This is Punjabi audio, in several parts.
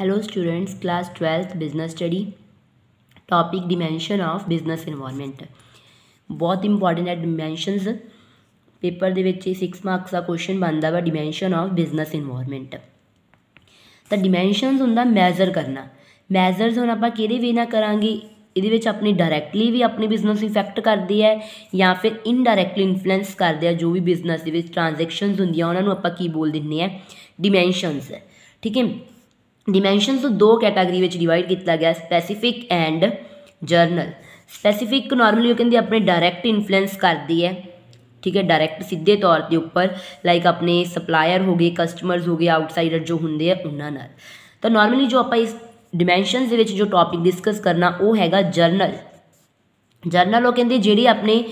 Hello students, class 12th business study topic dimension of business environment। बहुत इंपॉर्टेंट है डिमेंशनस। पेपर ਦੇ ਵਿੱਚ 6 ਮਾਰਕਸ ਦਾ ਕੁਐਸਚਨ ਬਣਦਾ ਵਾ ਡਿਮੈਂਸ਼ਨ ਆਫ ਬਿਜ਼ਨਸ ਇਨਵਾਇਰਨਮੈਂਟ। ਤਾਂ ਡਿਮੈਂਸ਼ਨਸ ਹੁੰਦਾ ਮੈਜ਼ਰ ਕਰਨਾ। ਮੈਜ਼ਰਸ ਹੁਣ ਆਪਾਂ ਕਿਹੜੇ ਵੇ ਨਾਲ ਕਰਾਂਗੇ, ਇਹਦੇ ਵਿੱਚ ਆਪਣੀ ਡਾਇਰੈਕਟਲੀ ਵੀ ਆਪਣੇ ਬਿਜ਼ਨਸ ਇਫੈਕਟ ਕਰਦੀ ਹੈ ਜਾਂ ਫਿਰ ਇਨਡਾਇਰੈਕਟਲੀ ਇਨਫਲੂਐਂਸ ਕਰਦੇ ਆ। ਜੋ ਵੀ ਬਿਜ਼ਨਸ ਦੇ ਵਿੱਚ ਟ੍ਰਾਂਜੈਕਸ਼ਨਸ ਹੁੰਦੀਆਂ ਉਹਨਾਂ ਨੂੰ ਆਪਾਂ ਕੀ ਬੋਲ ਦਿੰਦੇ ਆ, ਡਿਮੈਂਸ਼ਨਸ। ਠੀਕ ਹੈ, डिमेंशनस दो कैटागरी में डिवाइड किया गया, specific and journal. Specific normally कहते अपने डायरैक्ट इन्फ्लुएंस करती है। ठीक है, डायरैक्ट सीधे तौर के उपर लाइक अपने सप्लायर हो गए, कस्टमर्स हो गए, आउटसाइडर जो होंगे उन्होंने। तो नॉर्मली जो आप इस डिमेंशनस के जो टॉपिक डिस्कस करना वो हैगा जर्नल। जर्नल वो कहते जी अपने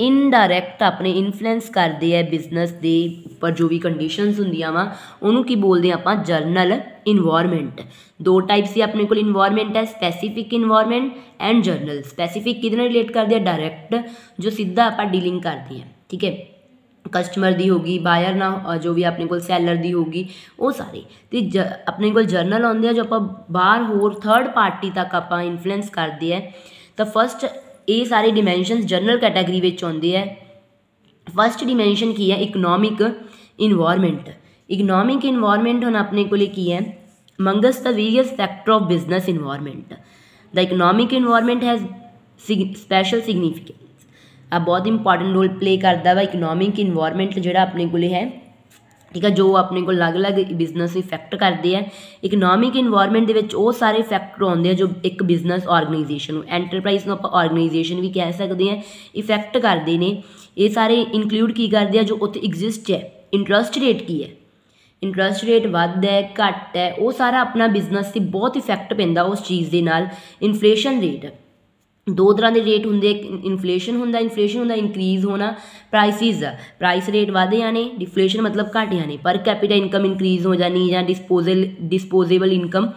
इनडायरैक्ट अपने इन्फ्लुएंस करते हैं बिजनेस के उपर जो भी कंडीशनस होंदियां वा उन्होंने की बोलते हैं आप जर्नल इन्वायरमेंट। दो टाइप से अपने को इन्वायरमेंट है, specific environment and journal. Specific कि रिलेट करते हैं, डायरैक्ट जो सीधा आप डीलिंग करते हैं। ठीक है, कस्टमर की होगी, बायर ना जो भी अपने को सैलर की होगी वो सारे। तो अपने को जर्नल आते हैं जो आप बाहर होर थर्ड पार्टी तक आप इन्फ्लुएंस करते हैं। तो फस्ट ये सारे डिमेंशनस जर्नल कैटागरी में आते हैं। फस्ट डिमेंशन की है इकनॉमिक इन्वायरमेंट। इकनॉमिक इन्वायरमेंट हम अपने को की है among the various factor of business environment. The economic environment has special significance. अब बहुत इंपॉर्टेंट रोल प्ले करता वा इकनॉमिक इन्वायरमेंट जोड़ा अपने को है। ठीक है, जो अपने को अलग अलग बिजनेस इफैक्ट करते हैं। इकनॉमिक इन्वायरमेंट के वो सारे फैक्टर आते हैं जो एक बिजनेस ऑर्गेनाइजेशन एंटरप्राइज को आप ऑर्गेनाइजेशन भी कह सकते हैं इफैक्ट करते हैं। ये सारे इनकलूड की करते हैं जो उत्थे एग्जिस्ट है। इंटरस्ट रेट की है, इंटरस्ट रेट वध है घट है, वो सारा अपना बिजनेस से बहुत इफैक्ट पैंदा उस चीज़ के नाल। इन्फ्लेशन रेट दो तरह के रेट होंगे, इन्फ्लेशन होंगे इंक्रीज़ होना, प्राइसिस प्राइस रेट वधे जाने, डिफ्लेशन मतलब घट जाने, पर कैपिटा इनकम इंक्रीज़ हो जानी या डिस्पोजेबल इनकम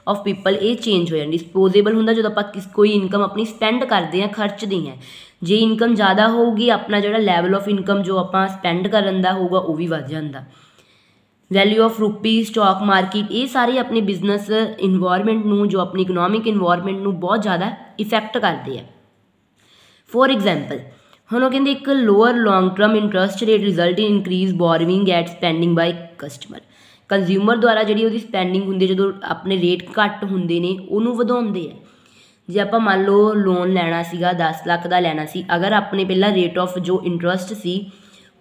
ऑफ पीपल ये चेंज हो जाए। डिस्पोजेबल होंगे जो आप कोई इनकम अपनी स्पेंड करते हैं, खर्चते हैं। जे इनकम ज़्यादा होगी अपना जो लैवल ऑफ इनकम जो आप स्पेंड करन दा होगा वो भी वध जाता। Value of rupee, stock market, ये सारे अपने बिजनेस इन्वायरमेंट नू जो अपनी इकनॉमिक इन्वायरमेंट नू बहुत ज़्यादा इफैक्ट करते हैं। फॉर एग्जाम्पल हम कहते एक lower long term interest rate result in increase borrowing at spending by customer. Consumer द्वारा जी वो स्पेंडिंग होंगी जो अपने रेट घट होंगे ने उन्होंने वधाउंदे है। जे आप मान लो लोन लैना सीगा 10 लाख का लैना सी, अगर अपने पहला रेट ऑफ जो इंटरस्ट सी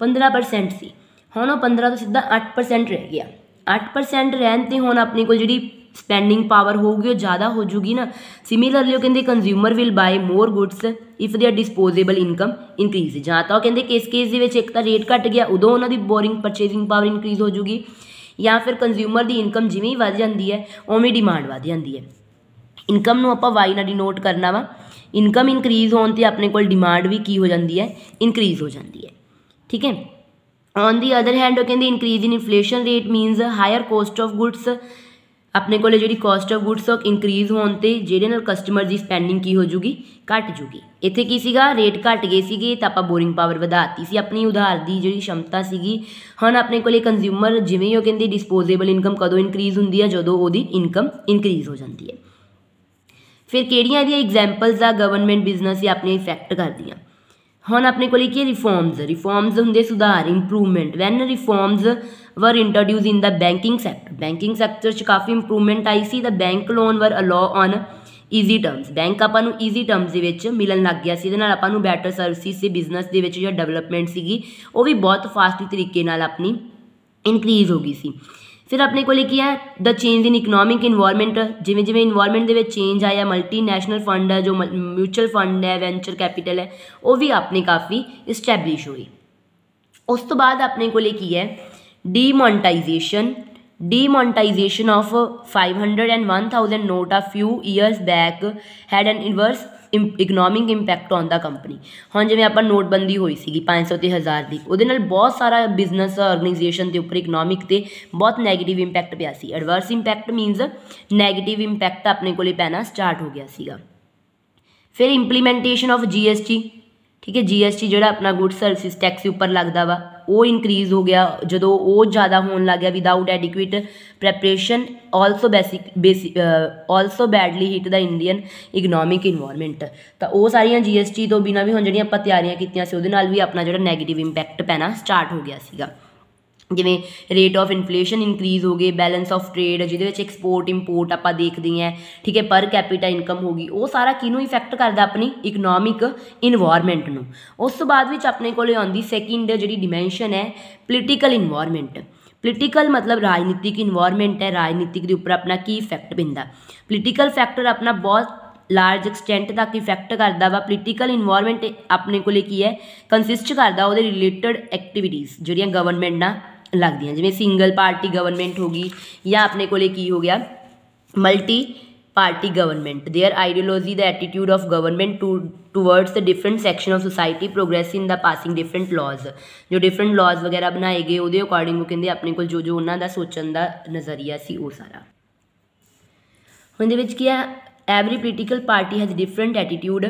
15% सी, हुण 15 तो सीधा 8% रह गया। 8% रहन ते हुण अपने को जी स्पेंडिंग पावर होगी वो ज़्यादा हो जूगी ना। सिमिलरली कहते consumer will buy more goods if their disposable income increase. जां तां कहते किस केस दे विच एक तां रेट घट गया उदों उन्हां दी बोरिंग परचेजिंग पावर इंक्रीज हो जूगी, या फिर कंज्यूमर की इनकम जिवें ही वध जाती है उवें डिमांड वध जाती है। इनकम नूं आपां वाई नाल डिनोट करना वा। इनकम इंक्रीज होने ते अपने को डिमांड भी की हो जाती है, इंक्रीज हो जाती है। ठीक है, ऑन दी अदर हैंड कहते increase in inflation rate means higher cost of goods. अपने को जी कॉस्ट ऑफ गुड्स इंक्रीज होने ते जिहदे नाल कस्टमर की स्पेंडिंग की हो जूगी, घट जूगी। इत्थे की सीगा रेट घट गए सीगे तो आप बोरिंग पावर वधाती सी, अपनी उधार की जी क्षमता सीगी। हुण अपने को कंज्यूमर जिवें ही कहते डिस्पोजेबल इनकम कदों इंक्रीज होंदी है जदों उहदी इनकम इंक्रीज हो जाती है। फिर किहड़ियां इहदियां एग्जाम्पल्स आ गवर्नमेंट बिजनेस अपने इफैक्ट करदियां। हुण अपने को की रिफॉर्म्स होंगे सुधार, improvement. When reforms were introduce in the banking sector, banking sector काफ़ी इंप्रूवमेंट आई सी। The bank loan were allow on easy terms, bank आपां नूं ईजी टर्म्स के मिलन लग गया सी। इहदे नाल आपां नूं बैटर सर्विसिस से बिजनेस के जो डेवलपमेंट सीगी वो भी बहुत फास्ट तरीके नाल अपनी इनक्रीज हो गई सी। फिर अपने को है the change in economic environment. जिमें जिमें इन्वायरमेंट के चेंज आया, मल्टीनैशनल फंड है जो म्यूचुअल फंड है, वेंचर कैपिटल है, वो भी अपने काफ़ी इस्टैबलिश हुई। उस तो बाद अपने को है demonetization of 500 and 1000 note a few years back had an inverse economic impact on the company. हाँ जिवें आपां नोटबंदी हुई सी 500 ते 1000 की, उहदे नाल बहुत सारा बिजनेस ऑर्गेनाइजेशन के उपर इकनॉमिक ते बहुत नैगेटिव इंपैक्ट पिया सी। Adverse impact means negative impact अपने को पैना स्टार्ट हो गया सीगा। फिर इंप्लीमेंटेशन ऑफ GST ठीक है। GST ਜਿਹੜਾ ਆਪਣਾ ਗੁੱਡ ਸਰਵਿਸ ਟੈਕਸ ਉੱਪਰ ਲੱਗਦਾ ਵਾ ਉਹ ਇਨਕਰੀਜ਼ ਹੋ ਗਿਆ ਜਦੋਂ ਉਹ ਜ਼ਿਆਦਾ ਹੋਣ ਲੱਗ ਗਿਆ without adequate preparation also badly hit the Indian economic environment. ਤਾਂ ਉਹ ਸਾਰੀਆਂ GST ਤੋਂ ਬਿਨਾਂ ਵੀ ਹੁਣ ਜਿਹੜੀਆਂ ਆਪਾਂ ਤਿਆਰੀਆਂ ਕੀਤੀਆਂ ਸੀ ਉਹਦੇ ਨਾਲ ਵੀ ਆਪਣਾ ਜਿਹੜਾ ਨੈਗੇਟਿਵ ਇੰਪੈਕਟ ਪੈਣਾ ਸਟਾਰਟ ਹੋ ਗਿਆ ਸੀਗਾ। ਜਿਵੇਂ ਰੇਟ ਆਫ ਇਨਫਲੇਸ਼ਨ ਇਨਕਰੀਜ਼ ਹੋ ਗਏ, ਬੈਲੈਂਸ ਆਫ ਟ੍ਰੇਡ ਜਿਹਦੇ ਵਿੱਚ ਐਕਸਪੋਰਟ ਇੰਪੋਰਟ ਆਪਾਂ ਦੇਖਦੇ ਹਾਂ, ਠੀਕ ਹੈ, ਪਰ ਕੈਪੀਟਾ ਇਨਕਮ ਹੋ ਗਈ, ਉਹ ਸਾਰਾ ਕਿਹਨੂੰ ਇਫੈਕਟ ਕਰਦਾ ਆਪਣੀ ਇਕਨੋਮਿਕ ਇਨਵਾਇਰਮੈਂਟ ਨੂੰ। ਉਸ ਤੋਂ ਬਾਅਦ ਵਿੱਚ ਆਪਣੇ ਕੋਲ ਆਉਂਦੀ ਸੈਕਿੰਡ ਜਿਹੜੀ ਡਿਮੈਂਸ਼ਨ ਹੈ ਪੋਲੀਟੀਕਲ ਇਨਵਾਇਰਮੈਂਟ। ਪੋਲੀਟੀਕਲ ਮਤਲਬ ਰਾਜਨੀਤਿਕ ਇਨਵਾਇਰਮੈਂਟ ਹੈ, ਰਾਜਨੀਤਿਕ ਦੇ ਉੱਪਰ ਆਪਣਾ ਕੀ ਇਫੈਕਟ ਪੈਂਦਾ। ਪੋਲੀਟੀਕਲ ਫੈਕਟਰ ਆਪਣਾ ਬਹੁਤ ਲਾਰਜ ਐਕਸਟੈਂਟ ਤੱਕ ਇਫੈਕਟ ਕਰਦਾ ਵਾ। ਪੋਲੀਟੀਕਲ ਇਨਵਾਇਰਮੈਂਟ ਆਪਣੇ ਕੋਲ ਕੀ ਹੈ ਕੰਸਿਸਟ ਕਰਦਾ ਉਹਦੇ ਰਿਲੇਟਡ ਐਕਟੀਵਿਟੀਜ਼ ਜਿਹੜੀਆਂ ਗਵਰਨਮੈਂਟ ਨਾਲ ਲੱਗਦੀਆਂ, ਜਿਵੇਂ ਸਿੰਗਲ ਪਾਰਟੀ ਗਵਰਨਮੈਂਟ ਹੋ ਗਈ ਜਾਂ ਆਪਣੇ ਕੋਲ ਕੀ ਹੋ ਗਿਆ multi party government. There ideology the attitude of government towards the different section of society progress in the passing different ਲਾਜ਼। ਜੋ ਡਿਫਰੈਂਟ ਲਾਜ਼ ਵਗੈਰਾ ਬਣਾਏ ਗਏ ਉਹਦੇ ਅਕੋਰਡਿੰਗ ਉਹ ਕਹਿੰਦੇ ਆਪਣੇ ਕੋਲ ਜੋ ਉਹਨਾਂ ਦਾ ਸੋਚਣ ਦਾ ਨਜ਼ਰੀਆ ਸੀ ਉਹ ਸਾਰਾ। ਹੁਣ ਇਹਦੇ ਵਿੱਚ ਕੀ ਹੈ every political party has different attitude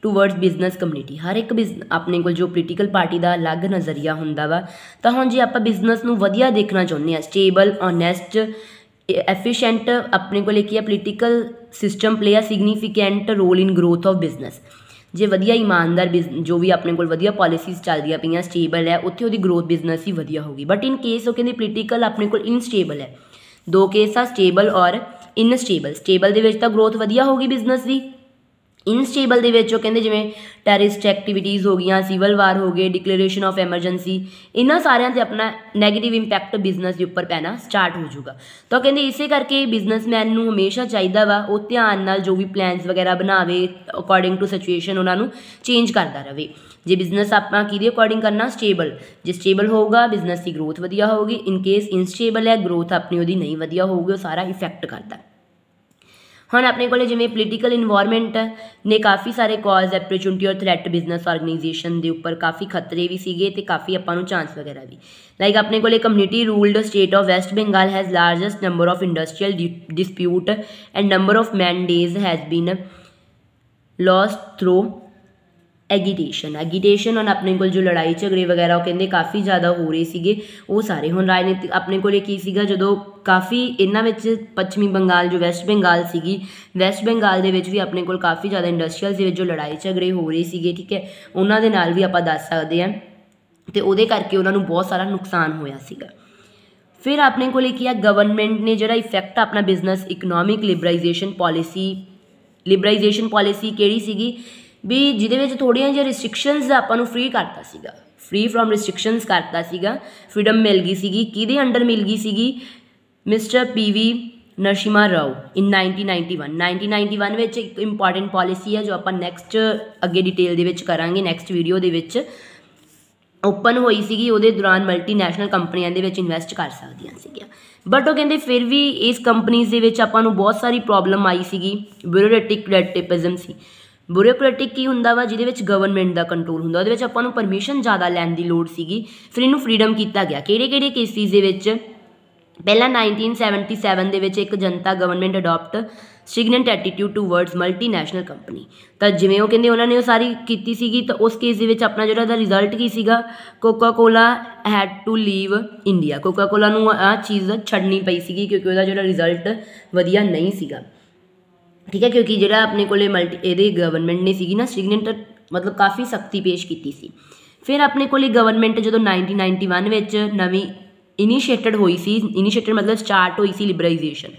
towards business community. ਹਰ ਇੱਕ ਆਪਣੇ ਕੋਲ ਜੋ ਪੋਲੀਟੀਕਲ ਪਾਰਟੀ ਦਾ ਅਲੱਗ ਨਜ਼ਰੀਆ ਹੁੰਦਾ ਵਾ। ਤਾਂ ਹੁਣ ਜੇ ਆਪਾਂ ਬਿਜ਼ਨਸ ਨੂੰ ਵਧੀਆ ਦੇਖਣਾ ਚਾਹੁੰਦੇ ਹਾਂ ਸਟੇਬਲ ਓਨੈਸਟ ਐਫੀਸ਼ੀਐਂਟ ਆਪਣੇ ਕੋਲ ਕੀ ਹੈ political system play a significant role in growth of business. ਜੇ ਵਧੀਆ ਇਮਾਨਦਾਰ ਜੋ ਵੀ ਆਪਣੇ ਕੋਲ ਵਧੀਆ ਪੋਲਿਸੀਜ਼ ਚੱਲਦੀਆਂ ਪਈਆਂ ਸਟੇਬਲ ਹੈ ਉੱਥੇ ਉਹਦੀ ਗਰੋਥ ਬਿਜ਼ਨਸ ਹੀ ਵਧੀਆ ਹੋਊਗੀ। ਬਟ ਇਨ ਕੇਸ ਉਹ ਕਹਿੰਦੇ ਪੋਲੀਟੀਕਲ ਆਪਣੇ ਕੋਲ ਇਨਸਟੇਬਲ ਹੈ, ਦੋ ਕੇਸ ਆ ਸਟੇਬਲ ਔਰ ਇਨਸਟੇਬਲ। ਸਟੇਬਲ ਦੇ ਵਿੱਚ ਤਾਂ ਗਰੋਥ ਵਧੀਆ ਹੋਊਗੀ ਬਿਜ਼ਨਸ ਦੀ, ਇਨਸਟੇਬਲ ਦੇ ਵਿੱਚ ਉਹ ਕਹਿੰਦੇ ਜਿਵੇਂ ਟੈਰਰਿਸਟ ਐਕਟੀਵਿਟੀਜ਼ ਹੋ ਗਈਆਂ, ਸਿਵਲ ਵਾਰ ਹੋ ਗਏ, ਡਿਕਲੇਰੇਸ਼ਨ ਆਫ ਐਮਰਜੈਂਸੀ, ਇਹਨਾਂ ਸਾਰਿਆਂ 'ਤੇ ਆਪਣਾ ਨੈਗੇਟਿਵ ਇੰਪੈਕਟ ਬਿਜ਼ਨਸ ਦੇ ਉੱਪਰ ਪੈਣਾ ਸਟਾਰਟ ਹੋ ਜਾਊਗਾ। ਤਾਂ ਕਹਿੰਦੇ ਇਸੇ ਕਰਕੇ ਬਿਜ਼ਨਸਮੈਨ ਨੂੰ ਹਮੇਸ਼ਾ ਚਾਹੀਦਾ ਵਾ ਉਹ ਧਿਆਨ ਨਾਲ ਜੋ ਵੀ ਪਲਾਨਸ ਵਗੈਰਾ ਬਣਾਵੇ ਅਕੋਰਡਿੰਗ ਟੂ ਸਿਚੁਏਸ਼ਨ ਉਹਨਾਂ ਨੂੰ ਚੇਂਜ ਕਰਦਾ ਰਹੇ। ਜੇ ਬਿਜ਼ਨਸ ਆਪਾਂ ਕਿਹਦੇ ਅਕੋਰਡਿੰਗ ਕਰਨਾ ਸਟੇਬਲ, ਜੇ ਸਟੇਬਲ ਹੋਊਗਾ ਬਿਜ਼ਨਸ ਦੀ ਗਰੋਥ ਵਧੀਆ ਹੋਊਗੀ। ਇਨ ਕੇਸ ਇਨਸਟੇਬਲ ਹੈ ਗਰੋਥ ਆਪਣੀ ਉਹਦੀ ਨਹੀਂ ਵਧੀਆ ਹੋਊਗੀ, ਉਹ ਸਾਰਾ ਇਫੈਕਟ ਕਰਦਾ। ਹੁਣ ਆਪਣੇ ਕੋਲ ਜਿਵੇਂ ਪੋਲੀਟੀਕਲ ਇਨਵਾਇਰਮੈਂਟ ਨੇ ਕਾਫੀ ਸਾਰੇ ਕਾਜ਼ ਐਪਰਚੁਨਿਟੀ ਔਰ ਥ੍ਰੈਟ ਬਿਜ਼ਨਸ ਆਰਗੇਨਾਈਜੇਸ਼ਨ ਦੇ ਉੱਪਰ ਕਾਫੀ ਖਤਰੇ ਵੀ ਸੀਗੇ ਅਤੇ ਕਾਫੀ ਆਪਾਂ ਨੂੰ ਚਾਂਸ ਵਗੈਰਾ ਵੀ। ਲਾਈਕ ਆਪਣੇ ਕੋਲ community ruled state of West Bengal has largest number of industrial dispute and number of man days has been lost through agitation. ਹੁਣ ਆਪਣੇ ਕੋਲ ਜੋ ਲੜਾਈ ਝਗੜੇ ਵਗੈਰਾ ਉਹ ਕਹਿੰਦੇ ਕਾਫੀ ਜ਼ਿਆਦਾ ਹੋ ਰਹੇ ਸੀਗੇ ਉਹ ਸਾਰੇ। ਹੁਣ ਰਾਜਨੀਤਿਕ ਆਪਣੇ ਕੋਲ ਕੀ ਸੀਗਾ ਜਦੋਂ ਕਾਫੀ ਇਹਨਾਂ ਵਿੱਚ ਪੱਛਮੀ ਬੰਗਾਲ ਜੋ ਵੈਸਟ ਬੰਗਾਲ ਸੀਗੀ, ਵੈਸਟ ਬੰਗਾਲ ਦੇ ਵਿੱਚ ਵੀ ਆਪਣੇ ਕੋਲ ਕਾਫੀ ਜ਼ਿਆਦਾ ਇੰਡਸਟਰੀਅਲ ਦੇ ਵਿੱਚ ਜੋ ਲੜਾਈ ਝਗੜੇ ਹੋ ਰਹੇ ਸੀਗੇ, ਠੀਕ ਹੈ, ਉਹਨਾਂ ਦੇ ਨਾਲ ਵੀ ਆਪਾਂ ਦੱਸ ਸਕਦੇ ਹਾਂ ਅਤੇ ਉਹਦੇ ਕਰਕੇ ਉਹਨਾਂ ਨੂੰ ਬਹੁਤ ਸਾਰਾ ਨੁਕਸਾਨ ਹੋਇਆ ਸੀਗਾ। ਫਿਰ ਆਪਣੇ ਕੋਲ ਕੀ ਆ ਗਵਰਨਮੈਂਟ ਨੇ ਜਿਹੜਾ ਇਫੈਕਟ ਆਪਣਾ ਬਿਜ਼ਨਸ ਇਕਨੋਮਿਕ ਲਿਬਰਾਈਜੇਸ਼ਨ ਪੋਲਿਸੀ ਕਿਹੜੀ ਸੀਗੀ ਵੀ ਜਿਹਦੇ ਵਿੱਚ ਥੋੜ੍ਹੀਆਂ ਜਿਹੀਆਂ ਰਿਸਟ੍ਰਿਕਸ਼ਨਸ ਆਪਾਂ ਨੂੰ ਫਰੀ ਕਰਤਾ ਸੀਗਾ, ਫਰੀ ਫਰੋਮ ਰਿਸਟ੍ਰਿਕਸ਼ਨਸ ਕਰਤਾ ਸੀਗਾ, ਫਰੀਡਮ ਮਿਲ ਗਈ ਸੀਗੀ। ਕਿਹਦੇ ਅੰਡਰ ਮਿਲ ਗਈ ਸੀਗੀ ਮਿਸਟਰ PV ਨਰਸਿਮਹਾ ਰਾਓ ਇਨ 1991 ਵਿੱਚ। ਇੱਕ ਇੰਪੋਰਟੈਂਟ ਪੋਲਿਸੀ ਹੈ ਜੋ ਆਪਾਂ ਨੈਕਸਟ ਅੱਗੇ ਡਿਟੇਲ ਦੇ ਵਿੱਚ ਕਰਾਂਗੇ, ਨੈਕਸਟ ਵੀਡੀਓ ਦੇ ਵਿੱਚ ਓਪਨ ਹੋਈ ਸੀਗੀ। ਉਹਦੇ ਦੌਰਾਨ ਮਲਟੀਨੈਸ਼ਨਲ ਕੰਪਨੀਆਂ ਦੇ ਵਿੱਚ ਇਨਵੈਸਟ ਕਰ ਸਕਦੀਆਂ ਸੀਗੀਆਂ। ਬਟ ਉਹ ਕਹਿੰਦੇ ਫਿਰ ਵੀ ਇਸ ਕੰਪਨੀਜ਼ ਦੇ ਵਿੱਚ ਆਪਾਂ ਨੂੰ ਬਹੁਤ ਸਾਰੀ ਪ੍ਰੋਬਲਮ ਆਈ ਸੀਗੀ। ਬਿਊਰੋਕ੍ਰੈਟਿਜ਼ਮ ਸੀ। ਬਿਊਰੋਕ੍ਰੈਟਿਕ ਕੀ ਹੁੰਦਾ ਵਾ ਜਿਹਦੇ ਵਿੱਚ ਗਵਰਨਮੈਂਟ ਦਾ ਕੰਟਰੋਲ ਹੁੰਦਾ, ਉਹਦੇ ਵਿੱਚ ਆਪਾਂ ਨੂੰ ਪਰਮਿਸ਼ਨ ਜ਼ਿਆਦਾ ਲੈਣ ਦੀ ਲੋੜ ਸੀਗੀ। ਫਿਰ ਇਹਨੂੰ ਫਰੀਡਮ ਕੀਤਾ ਗਿਆ ਕਿਹੜੇ ਕੇਸਿਸ ਦੇ ਵਿੱਚ। ਪਹਿਲਾਂ 1977 ਦੇ ਵਿੱਚ ਇੱਕ Janata government adopt stringent attitude towards multinational company. ਤਾਂ ਜਿਵੇਂ ਉਹ ਕਹਿੰਦੇ ਉਹਨਾਂ ਨੇ ਉਹ ਸਾਰੀ ਕੀਤੀ ਸੀਗੀ ਤਾਂ ਉਸ ਕੇਸ ਦੇ ਵਿੱਚ ਆਪਣਾ ਜਿਹੜਾ ਉਹਦਾ ਰਿਜ਼ਲਟ ਕੀ ਸੀਗਾ ਕੋਕਾ ਕੋਲਾ ਹੈਡ ਟੂ ਲੀਵ ਇੰਡੀਆ। ਕੋਕਾ ਕੋਲਾ ਨੂੰ ਆਹ ਚੀਜ਼ ਛੱਡਣੀ ਪਈ ਸੀਗੀ ਕਿਉਂਕਿ ਉਹਦਾ ਜਿਹੜਾ ਰਿਜ਼ਲਟ ਵਧੀਆ ਨਹੀਂ ਸੀਗਾ, ਠੀਕ ਹੈ, ਕਿਉਂਕਿ ਜਿਹੜਾ ਆਪਣੇ ਕੋਲੇ ਇਹਦੇ ਗਵਰਨਮੈਂਟ ਨੇ ਸੀਗੀ ਨਾ ਸਟ੍ਰਿਗਨੈਂਟ ਮਤਲਬ ਕਾਫੀ ਸਖਤੀ ਪੇਸ਼ ਕੀਤੀ ਸੀ। ਫਿਰ ਆਪਣੇ ਕੋਲੇ ਗਵਰਨਮੈਂਟ ਜਦੋਂ 1991 ਵਿੱਚ ਨਵੀਂ ਇਨੀਸ਼ੀਏਟਡ ਮਤਲਬ ਸਟਾਰਟ ਹੋਈ ਸੀ ਲਿਬਰਾਈਜੇਸ਼ਨ।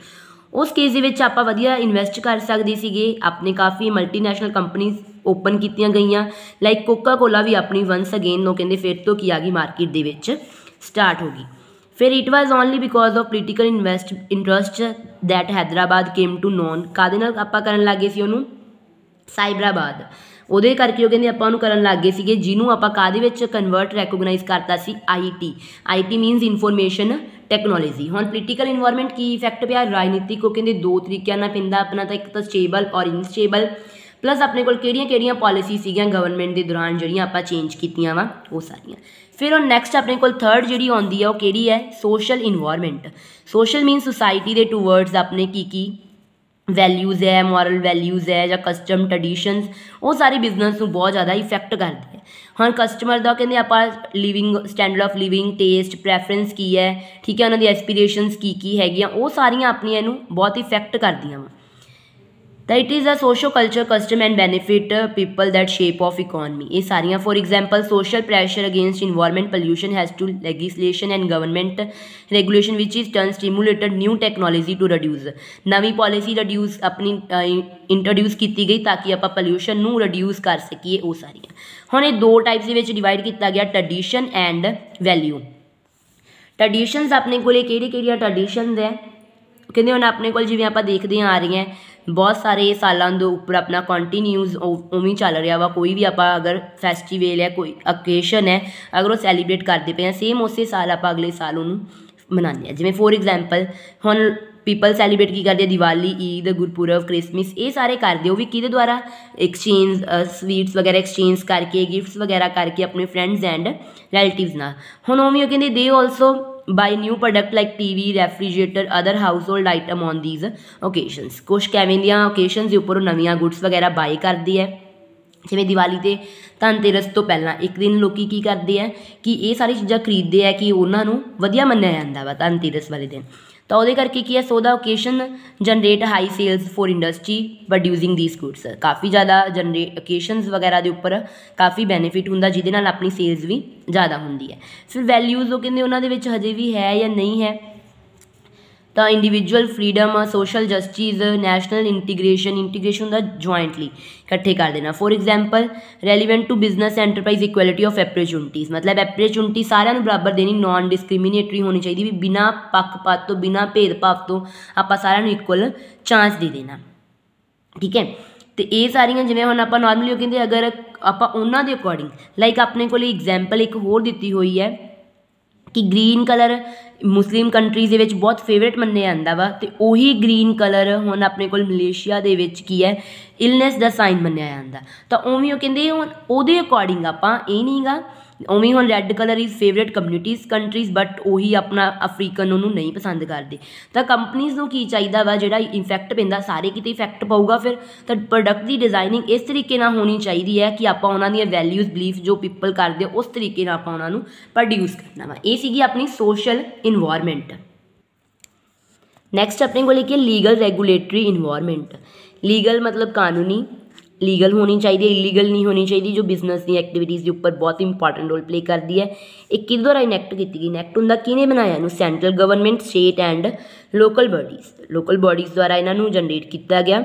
ਉਸ ਕੇਸ ਦੇ ਵਿੱਚ ਆਪਾਂ ਵਧੀਆ ਇਨਵੈਸਟ ਕਰ ਸਕਦੇ ਸੀਗੇ। ਆਪਣੇ ਕਾਫੀ ਮਲਟੀਨੈਸ਼ਨਲ ਕੰਪਨੀਜ਼ ਓਪਨ ਕੀਤੀਆਂ ਗਈਆਂ ਲਾਈਕ ਕੋਕਾ ਕੋਲਾ ਵੀ ਆਪਣੀ ਵੰਸ ਅਗੇਨ ਉਹ ਕਹਿੰਦੇ ਫਿਰ ਤੋਂ ਕੀ ਆ ਗਈ ਮਾਰਕੀਟ ਦੇ ਵਿੱਚ ਸਟਾਰਟ ਹੋ ਗਈ। ਫਿਰ it was only because of political interest that Hyderabad came to known. ਕਾਹਦੇ ਨਾਲ ਆਪਾਂ ਕਰਨ ਲੱਗ ਗਏ ਸੀ ਉਹਨੂੰ ਸਾਈਬਰਾਬਾਦ, ਉਹਦੇ ਕਰਕੇ ਉਹ ਕਹਿੰਦੇ ਆਪਾਂ ਉਹਨੂੰ ਕਰਨ ਲੱਗ ਗਏ ਸੀਗੇ ਜਿਹਨੂੰ ਆਪਾਂ ਕਾਹਦੇ ਵਿੱਚ ਕਨਵਰਟ ਰੈਕੋਗਨਾਈਜ਼ ਕਰਤਾ ਸੀ IT ਮੀਨਸ ਇਨਫੋਰਮੇਸ਼ਨ ਟੈਕਨੋਲੋਜੀ। ਹੁਣ ਪੋਲੀਟੀਕਲ ਇਨਵਾਇਰਮੈਂਟ ਕੀ ਇਫੈਕਟ ਪਿਆ ਰਾਜਨੀਤਿਕ ਉਹ ਕਹਿੰਦੇ ਦੋ ਤਰੀਕਿਆਂ ਨਾਲ ਪੈਂਦਾ ਆਪਣਾ ਤਾਂ ਇੱਕ ਤਾਂ ਸਟੇਬਲ ਔਰ ਇਨਸਟੇਬਲ ਪਲੱਸ ਆਪਣੇ ਕੋਲ ਕਿਹੜੀਆਂ ਪੋਲਿਸੀ ਸੀਗੀਆਂ ਗਵਰਨਮੈਂਟ ਦੇ ਦੌਰਾਨ ਜਿਹੜੀਆਂ ਆਪਾਂ ਚੇਂਜ ਕੀਤੀਆਂ ਵਾ ਉਹ ਸਾਰੀਆਂ। ਫਿਰ ਉਹ ਨੈਕਸਟ ਆਪਣੇ ਕੋਲ ਥਰਡ ਜਿਹੜੀ ਆਉਂਦੀ ਆ ਉਹ ਕਿਹੜੀ ਹੈ social environment. Social means society ਦੇ ਟੂਵਰਡਸ ਆਪਣੇ ਕੀ ਵੈਲਿਊਜ਼ ਹੈ, ਮੋਰਲ ਵੈਲਿਊਜ਼ ਹੈ ਜਾਂ ਕਸਟਮ ਟਰਡੀਸ਼ਨਸ, ਉਹ ਸਾਰੇ ਬਿਜ਼ਨਸ ਨੂੰ ਬਹੁਤ ਜ਼ਿਆਦਾ ਇਫੈਕਟ ਕਰਦੇ ਹੈ। ਹੁਣ ਕਸਟਮਰ ਦਾ ਕਹਿੰਦੇ ਆਪਾਂ living standard of living, taste, preference ਕੀ ਹੈ, ਠੀਕ ਹੈ, ਉਹਨਾਂ ਦੀ ਐਸਪੀਰੇਸ਼ਨਸ ਕੀ ਹੈਗੀਆਂ, ਉਹ ਸਾਰੀਆਂ ਆਪਣੀਆਂ ਇਹਨੂੰ ਬਹੁਤ ਇਫੈਕਟ ਕਰਦੀਆਂ ਵਾ। ਤਾਂ it is a socio culture custom and benefit people that shape of economy. ਇਹ ਸਾਰੀਆਂ for example social pressure against environment pollution has to legislation and government regulation which is turn stimulated new technology to reduce. ਨਵੀਂ ਪੋਲਿਸੀ ਰਿਡਿਊਸ ਆਪਣੀ ਇੰਟਰੋਡਿਊਸ ਕੀਤੀ ਗਈ ਤਾਂ ਕਿ ਆਪਾਂ ਪੋਲਿਊਸ਼ਨ ਨੂੰ ਰਿਡਿਊਸ ਕਰ ਸਕੀਏ। ਉਹ ਸਾਰੀਆਂ ਹੁਣ ਇਹ ਦੋ ਟਾਈਪਸ ਦੇ ਵਿੱਚ ਡਿਵਾਈਡ ਕੀਤਾ ਗਿਆ, ਟਰਡੀਸ਼ਨ ਐਂਡ ਵੈਲਿਊ। ਟਰਡੀਸ਼ਨਸ ਆਪਣੇ ਕੋਲ ਕਿਹੜੀਆਂ ਟਰਡੀਸ਼ਨਸ ਹੈ, ਕਹਿੰਦੇ ਹੁਣ ਆਪਣੇ ਕੋਲ ਜਿਵੇਂ ਆਪਾਂ ਦੇਖਦੇ ਆ ਰਹੀਆਂ ਬਹੁਤ ਸਾਰੇ ਸਾਲਾਂ ਦੇ ਉੱਪਰ ਆਪਣਾ ਕੰਟੀਨਿਊਸ ਉਵੇਂ ਚੱਲ ਰਿਹਾ ਵਾ। ਕੋਈ ਵੀ ਆਪਾਂ ਅਗਰ ਫੈਸਟੀਵਲ ਹੈ, ਕੋਈ ਓਕੇਸ਼ਨ ਹੈ, ਅਗਰ ਉਹ ਸੈਲੀਬ੍ਰੇਟ ਕਰਦੇ ਪਏ ਹਾਂ, ਸੇਮ ਉਸੇ ਸਾਲ ਆਪਾਂ ਅਗਲੇ ਸਾਲ ਉਹਨੂੰ ਮਨਾਉਂਦੇ ਹਾਂ। ਜਿਵੇਂ ਫੋਰ ਐਗਜ਼ਾਮਪਲ ਹੁਣ ਪੀਪਲ ਸੈਲੀਬ੍ਰੇਟ ਕੀ ਕਰਦੇ ਆ, ਦੀਵਾਲੀ, ਈਦ, ਗੁਰਪੁਰਬ, ਕ੍ਰਿਸਮਿਸ, ਇਹ ਸਾਰੇ ਕਰਦੇ। ਉਹ ਵੀ ਕਿਹਦੇ ਦੁਆਰਾ, ਐਕਸਚੇਂਜ ਸਵੀਟਸ ਵਗੈਰਾ ਐਕਸਚੇਂਜ ਕਰਕੇ, ਗਿਫਟਸ ਵਗੈਰਾ ਕਰਕੇ ਆਪਣੇ ਫਰੈਂਡਸ ਐਂਡ ਰਿਲੇਟਿਵਸ ਨਾਲ। ਹੁਣ ਉਵੇਂ ਉਹ ਕਹਿੰਦੇ ਦੇ also buy new product like TV, refrigerator, other household item on these occasions. ਕੁਛ ਕਿਵੇਂ ਦੀਆਂ ਓਕੇਸ਼ਨਸ ਦੇ ਉੱਪਰ ਉਹ ਨਵੀਆਂ ਗੁੱਡਸ ਵਗੈਰਾ ਬਾਈ ਕਰਦੀ ਹੈ। ਜਿਵੇਂ ਦੀਵਾਲੀ 'ਤੇ ਧਨਤੇਰਸ ਤੋਂ ਪਹਿਲਾਂ ਇੱਕ ਦਿਨ ਲੋਕ ਕੀ ਕਰਦੇ ਹੈ ਕਿ ਇਹ ਸਾਰੀ ਚੀਜ਼ਾਂ ਖਰੀਦਦੇ ਹੈ ਕਿ ਉਹਨਾਂ ਨੂੰ ਵਧੀਆ ਮੰਨਿਆ ਜਾਂਦਾ ਵਾ ਧਨਤੇਰਸ ਵਾਲੇ ਦਿਨ। ਤਾਂ ਉਹਦੇ ਕਰਕੇ ਕੀ ਹੈ, so the occasion generate high sales for industry producing these goods. ਕਾਫੀ ਜ਼ਿਆਦਾ ਓਕੇਸ਼ਨਸ ਵਗੈਰਾ ਦੇ ਉੱਪਰ ਕਾਫੀ ਬੈਨੀਫਿਟ ਹੁੰਦਾ ਜਿਹਦੇ ਨਾਲ ਆਪਣੀ ਸੇਲਸ ਵੀ ਜ਼ਿਆਦਾ ਹੁੰਦੀ ਹੈ। ਫਿਰ ਵੈਲਿਊਜ਼ ਉਹ ਕਹਿੰਦੇ ਉਹਨਾਂ ਦੇ ਵਿੱਚ ਹਜੇ ਵੀ ਹੈ ਜਾਂ ਨਹੀਂ ਹੈ, ਤਾਂ individual freedom, social justice, national integration ਹੁੰਦਾ ਜੁਆਇੰਟਲੀ ਇਕੱਠੇ ਕਰ ਦੇਣਾ। For example relevant to business enterprise equality of opportunities, ਮਤਲਬ ਐਪਰਚੁਨਿਟੀ ਸਾਰਿਆਂ ਨੂੰ ਬਰਾਬਰ ਦੇਣੀ, ਨੋਨ ਡਿਸਕ੍ਰਿਮੀਨੇਟਰੀ ਹੋਣੀ ਚਾਹੀਦੀ, ਵੀ ਬਿਨਾਂ ਪੱਖਪਾਤ ਤੋਂ, ਬਿਨਾਂ ਭੇਦਭਾਵ ਤੋਂ ਆਪਾਂ ਸਾਰਿਆਂ ਨੂੰ ਇਕੁਅਲ ਚਾਂਸ ਦੇ ਦੇਣਾ, ਠੀਕ ਹੈ। ਅਤੇ ਇਹ ਸਾਰੀਆਂ ਜਿਵੇਂ ਹੁਣ ਆਪਾਂ ਨੋਰਮਲੀ ਉਹ ਕਹਿੰਦੇ ਅਗਰ ਆਪਾਂ ਉਹਨਾਂ ਦੇ ਅਕੋਰਡਿੰਗ ਲਾਈਕ ਆਪਣੇ ਕੋਲ ਐਗਜ਼ਾਮਪਲ ਇੱਕ ਹੋਰ ਦਿੱਤੀ ਹੋਈ ਹੈ ਕਿ ਗ੍ਰੀਨ ਕਲਰ ਮੁਸਲਿਮ ਕੰਟਰੀਜ਼ ਦੇ ਵਿੱਚ ਬਹੁਤ ਫੇਵਰੇਟ ਮੰਨਿਆ ਜਾਂਦਾ ਵਾ, ਅਤੇ ਉਹੀ ਗ੍ਰੀਨ ਕਲਰ ਹੁਣ ਆਪਣੇ ਕੋਲ ਮਲੇਸ਼ੀਆ ਦੇ ਵਿੱਚ ਕੀ ਹੈ ਇਲਨੈਸ ਦਾ ਸਾਈਨ ਮੰਨਿਆ ਜਾਂਦਾ। ਤਾਂ ਉਵੇਂ ਉਹ ਕਹਿੰਦੇ ਹੁਣ ਉਹਦੇ ਅਕੋਰਡਿੰਗ ਆਪਾਂ ਇਹ ਨਹੀਂ ਗਾ, ਉਵੇਂ ਹੁਣ red colour is favourite communities countries, but ਉਹੀ ਆਪਣਾ ਅਫਰੀਕਨ ਉਹਨੂੰ ਨਹੀਂ ਪਸੰਦ ਕਰਦੇ। ਤਾਂ ਕੰਪਨੀਜ਼ ਨੂੰ ਕੀ ਚਾਹੀਦਾ ਵਾ, ਜਿਹੜਾ ਇਫੈਕਟ ਪੈਂਦਾ ਸਾਰੇ ਕਿਤੇ ਇਫੈਕਟ ਪਊਗਾ ਫਿਰ, ਤਾਂ ਪ੍ਰੋਡਕਟ ਦੀ ਡਿਜ਼ਾਈਨਿੰਗ ਇਸ ਤਰੀਕੇ ਨਾਲ ਹੋਣੀ ਚਾਹੀਦੀ ਹੈ ਕਿ ਆਪਾਂ ਉਹਨਾਂ ਦੀਆਂ ਵੈਲਿਊਜ਼ ਬਿਲੀਫ ਜੋ ਪੀਪਲ ਕਰਦੇ ਉਸ ਤਰੀਕੇ ਨਾਲ ਆਪਾਂ ਉਹਨਾਂ ਨੂੰ ਪ੍ਰੋਡਿਊਸ ਕਰਨਾ ਵਾ। ਇਹ ਸੀਗੀ ਆਪਣੀ ਸੋਸ਼ਲ ਇਨਵਾਇਰਮੈਂਟ। ਨੈਕਸਟ ਆਪਣੇ ਕੋਲ ਕੀ ਲੀਗਲ ਰੈਗੂਲੇਟਰੀ ਇਨਵਾਇਰਮੈਂਟ। ਲੀਗਲ ਮਤਲਬ ਕਾਨੂੰਨੀ, ਲੀਗਲ ਹੋਣੀ ਚਾਹੀਦੀ ਹੈ, ਇਲੀਗਲ ਨਹੀਂ ਹੋਣੀ ਚਾਹੀਦੀ, ਜੋ ਬਿਜ਼ਨਸ ਦੀ ਐਕਟੀਵਿਟੀਜ਼ ਦੇ ਉੱਪਰ ਬਹੁਤ ਇੰਪੋਰਟੈਂਟ ਰੋਲ ਪਲੇ ਕਰਦੀ ਹੈ। ਇਹ ਕਿਹਦੇ ਦੁਆਰਾ ਇਨੈਕਟ ਕੀਤੀ ਗਈ, ਇਨੈਕਟ ਹੁੰਦਾ ਕਿਹਨੇ ਬਣਾਇਆ ਇਹਨੂੰ, central government, state and local bodies ਦੁਆਰਾ ਇਹਨਾਂ ਨੂੰ ਜਨਰੇਟ ਕੀਤਾ ਗਿਆ।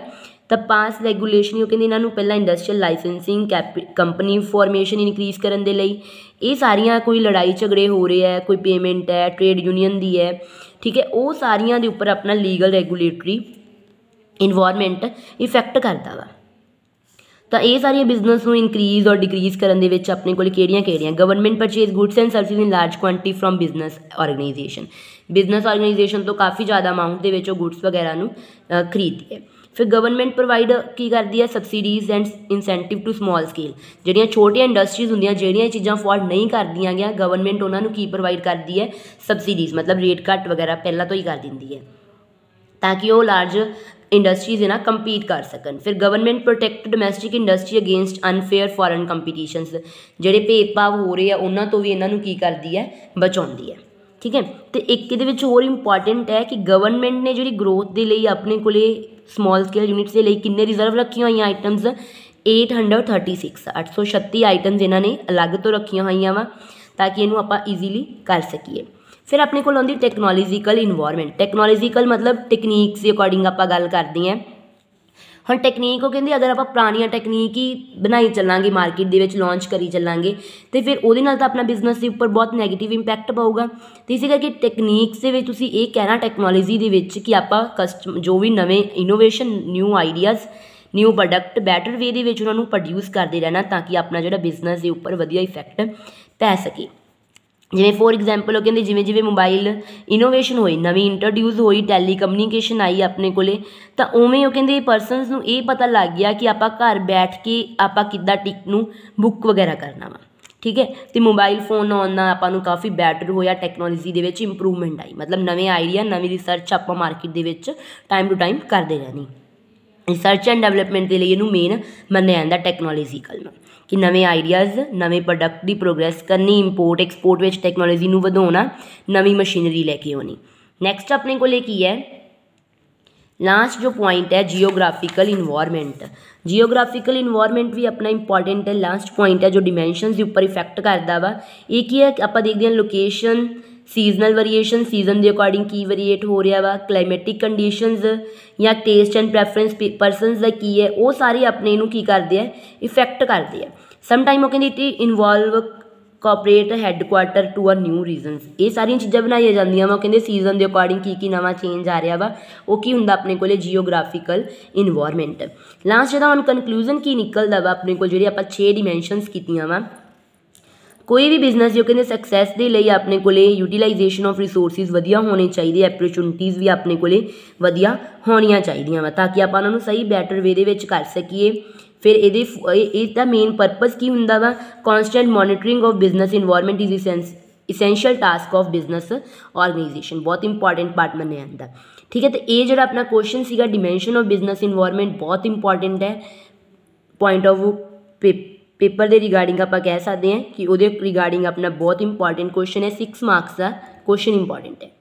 ਤਾਂ ਪਾਸ ਰੈਗੂਲੇਸ਼ਨ ਉਹ ਕਹਿੰਦੇ ਇਹਨਾਂ ਨੂੰ ਪਹਿਲਾਂ industrial licensing, company formation increase ਕਰਨ ਦੇ ਲਈ। ਇਹ ਸਾਰੀਆਂ ਕੋਈ ਲੜਾਈ ਝਗੜੇ ਹੋ ਰਹੇ ਹੈ, ਕੋਈ ਪੇਮੈਂਟ ਹੈ, ਟ੍ਰੇਡ ਯੂਨੀਅਨ ਦੀ ਹੈ, ਠੀਕ ਹੈ, ਉਹ ਸਾਰੀਆਂ ਦੇ ਉੱਪਰ ਆਪਣਾ ਲੀਗਲ ਰੈਗੂਲੇਟਰੀ ਇਨਵਾਇਰਮੈਂਟ ਇਫੈਕਟ ਕਰਦਾ ਵਾ। ਤਾਂ ਇਹ ਸਾਰੀਆਂ ਬਿਜ਼ਨਸ ਨੂੰ ਇਨਕਰੀਜ਼ ਔਰ ਡਿਕਰੀਜ਼ ਕਰਨ ਦੇ ਵਿੱਚ ਆਪਣੇ ਕੋਲ ਕਿਹੜੀਆਂ government purchase goods and services in large quantity from business organisation. Business organisation ਤੋਂ ਕਾਫੀ ਜ਼ਿਆਦਾ ਅਮਾਊਂਟ ਦੇ ਵਿੱਚ ਉਹ ਗੁੱਡਸ ਵਗੈਰਾ ਨੂੰ ਖਰੀਦਦੀ ਹੈ। ਫਿਰ ਗਵਰਨਮੈਂਟ ਪ੍ਰੋਵਾਈਡ ਕੀ ਕਰਦੀ ਹੈ, subsidies and incentive to small scale. ਜਿਹੜੀਆਂ ਛੋਟੀਆਂ ਇੰਡਸਟਰੀਜ਼ ਹੁੰਦੀਆਂ, ਜਿਹੜੀਆਂ ਇਹ ਚੀਜ਼ਾਂ ਅਫੋਰਡ ਨਹੀਂ ਕਰਦੀਆਂ ਗਿਆ, ਗਵਰਨਮੈਂਟ ਉਹਨਾਂ ਨੂੰ ਕੀ ਪ੍ਰੋਵਾਈਡ ਕਰਦੀ ਹੈ, ਸਬਸਿਡੀਜ਼, ਮਤਲਬ ਰੇਟ ਕੱਟ ਵਗੈਰਾ ਪਹਿਲਾਂ ਤੋਂ ਹੀ ਕਰ ਦਿੰਦੀ ਹੈ ਤਾਂ ਕਿ ਉਹ ਲਾਰਜ ਇੰਡਸਟਰੀਜ਼ ਨਾਲ ਕੰਪੀਟ ਕਰ ਸਕਣ। ਫਿਰ government protect domestic industry against unfair foreign competitions, ਜਿਹੜੇ ਭੇਦਭਾਵ ਹੋ ਰਹੇ ਆ ਉਹਨਾਂ ਤੋਂ ਵੀ ਇਹਨਾਂ ਨੂੰ ਕੀ ਕਰਦੀ ਹੈ, ਬਚਾਉਂਦੀ ਹੈ, ਠੀਕ ਹੈ। ਅਤੇ ਇੱਕ ਇਹਦੇ ਵਿੱਚ ਹੋਰ ਇੰਪੋਰਟੈਂਟ ਹੈ ਕਿ ਗਵਰਨਮੈਂਟ ਨੇ ਜਿਹੜੀ ਗਰੋਥ ਦੇ ਲਈ ਆਪਣੇ ਕੋਲੇ ਸਮਾਲ ਸਕੇਲ ਯੂਨਿਟਸ ਦੇ ਲਈ ਕਿੰਨੇ ਰਿਜ਼ਰਵ ਰੱਖੀਆਂ ਹੋਈਆਂ ਆਈਟਮਸ, 836 ਆਈਟਮਸ ਇਹਨਾਂ ਨੇ ਅਲੱਗ ਤੋਂ ਰੱਖੀਆਂ ਹੋਈਆਂ ਵਾ ਤਾਂ ਕਿ ਇਹਨੂੰ ਆਪਾਂ ਈਜ਼ੀਲੀ ਕਰ ਸਕੀਏ। ਫਿਰ ਆਪਣੇ ਕੋਲ ਆਉਂਦੀ ਟੈਕਨੋਲੋਜੀਕਲ ਇਨਵਾਇਰਮੈਂਟ। ਟੈਕਨੋਲੋਜੀਕਲ ਮਤਲਬ ਟੈਕਨੀਕਸ ਦੇ ਅਕੋਰਡਿੰਗ ਆਪਾਂ ਗੱਲ ਕਰਦੇ ਹਾਂ। ਹੁਣ ਟੈਕਨੀਕ ਉਹ ਕਹਿੰਦੇ ਅਗਰ ਆਪਾਂ ਪੁਰਾਣੀਆਂ ਟੈਕਨੀਕ ਹੀ ਬਣਾਈ ਚੱਲਾਂਗੇ, ਮਾਰਕੀਟ ਦੇ ਵਿੱਚ ਲਾਂਚ ਕਰੀ ਚੱਲਾਂਗੇ, ਅਤੇ ਫਿਰ ਉਹਦੇ ਨਾਲ ਤਾਂ ਆਪਣਾ ਬਿਜ਼ਨਸ ਦੇ ਉੱਪਰ ਬਹੁਤ ਨੈਗੇਟਿਵ ਇੰਪੈਕਟ ਪਊਗਾ। ਅਤੇ ਇਸੇ ਕਰਕੇ ਟੈਕਨੀਕਸ ਦੇ ਵਿੱਚ ਤੁਸੀਂ ਇਹ ਕਹਿਣਾ ਟੈਕਨੋਲੋਜੀ ਦੇ ਵਿੱਚ ਕਿ ਆਪਾਂ ਜੋ ਵੀ ਨਵੇਂ innovation, new ideas, new product better way ਦੇ ਵਿੱਚ ਉਹਨਾਂ ਨੂੰ ਪ੍ਰੋਡਿਊਸ ਕਰਦੇ ਰਹਿਣਾ ਤਾਂ ਕਿ ਆਪਣਾ ਜਿਹੜਾ ਬਿਜ਼ਨਸ ਦੇ ਉੱਪਰ ਵਧੀਆ ਇਫੈਕਟ ਪੈ ਸਕੇ। ਜਿਵੇਂ ਫੋਰ ਐਗਜ਼ਾਮਪਲ ਉਹ ਕਹਿੰਦੇ ਜਿਵੇਂ ਮੋਬਾਈਲ ਇਨੋਵੇਸ਼ਨ ਹੋਈ, ਨਵੀਂ ਇੰਟਰੋਡਿਊਸ ਹੋਈ, ਟੈਲੀ ਕਮਿਊਨੀਕੇਸ਼ਨ ਆਈ ਆਪਣੇ ਕੋਲੇ, ਤਾਂ ਉਵੇਂ ਉਹ ਕਹਿੰਦੇ ਪਰਸਨਸ ਨੂੰ ਇਹ ਪਤਾ ਲੱਗ ਗਿਆ ਕਿ ਆਪਾਂ ਘਰ ਬੈਠ ਕੇ ਆਪਾਂ ਕਿੱਦਾਂ ਟਿਕਟ ਨੂੰ ਬੁੱਕ ਵਗੈਰਾ ਕਰਨਾ ਵਾ, ਠੀਕ ਹੈ। ਅਤੇ ਮੋਬਾਈਲ ਫੋਨ ਆਉਣ ਨਾਲ ਆਪਾਂ ਨੂੰ ਕਾਫੀ ਬੈਟਰ ਹੋਇਆ, ਟੈਕਨੋਲੋਜੀ ਦੇ ਵਿੱਚ ਇੰਪਰੂਵਮੈਂਟ ਆਈ, ਮਤਲਬ ਨਵੇਂ ਆਈਡੀਆ, ਨਵੀਂ ਰਿਸਰਚ ਆਪਾਂ ਮਾਰਕੀਟ ਦੇ ਵਿੱਚ ਟਾਈਮ ਟੂ ਟਾਈਮ ਕਰਦੇ ਰਹਿਣੀ। रिसर्च एंड डेवलपमेंट के लिए इनू मेन मन्निया जाता टैक्नोलॉजीकल कि नवे आइडियाज़ नवे प्रोडक्ट की प्रोग्रैस करनी इंपोर्ट एक्सपोर्ट में टैक्नोलॉजी नू वधाउणा नवी मशीनरी लैके आनी। नैक्सट अपने को की है लास्ट जो पॉइंट है जियोग्राफिकल इन्वायरमेंट। जियोग्राफिकल इन्वायरमेंट भी अपना इंपॉर्टेंट है, लास्ट पॉइंट है जो डिमेंशनस के उपर इफेक्ट करता वा। ये की है आप देखते हैं लोकेशन सीजनल वेरीएशन सीजन के अकॉर्डिंग की वेरीएट हो रहा वा, क्लाइमेटिक कंडीशनस या टेस्ट एंड प्रैफरेंस परसनस का की है वो सारे अपने इनू की करते हैं इफेक्ट करते हैं। सम टाइम वो कहते involve corporate headquarter to a new regions. ये सारिया चीज़ां बनाई जांदियां वा कहते सीजन के अकॉर्डिंग की नवा चेंज आ रहा वा वो की हुंदा अपने को जियोग्राफिकल इन्वायरमेंट। लास्ट जो हम कनकलूजन की निकलता वा अपने को जी आप 6 डिमेंशनस कीतियां वा। कोई भी बिजनेस जो कहते सक्सैस के लिए अपने को यूटिलाइजेशन ऑफ रिसोर्सिस वधिया होने चाहिए, अपॉर्चुनिटीज़ भी अपने को वधिया होनिया चाहिए ताकि आप उन्होंने सही बैटर वे दे विच कर सकीए। फिर इसका मेन परपज़ की हुंदा वा constant monitoring of business environment is essential task of business organization, बहुत इंपॉर्टेंट पार्ट मन्निया जाता। ठीक है, तो ये जो अपना क्वेश्चन सीगा डिमेंशन ऑफ बिजनेस इन्वायरमेंट बहुत इंपॉर्टेंट है पॉइंट ऑफ व्यू पेपर के रिगार्डिंग आप कह सकते हैं कि वो रिगार्डिंग अपना बहुत इंपॉर्टेंट क्वेश्चन है। 6 मार्क्स का क्वेश्चन इंपॉर्टेंट है।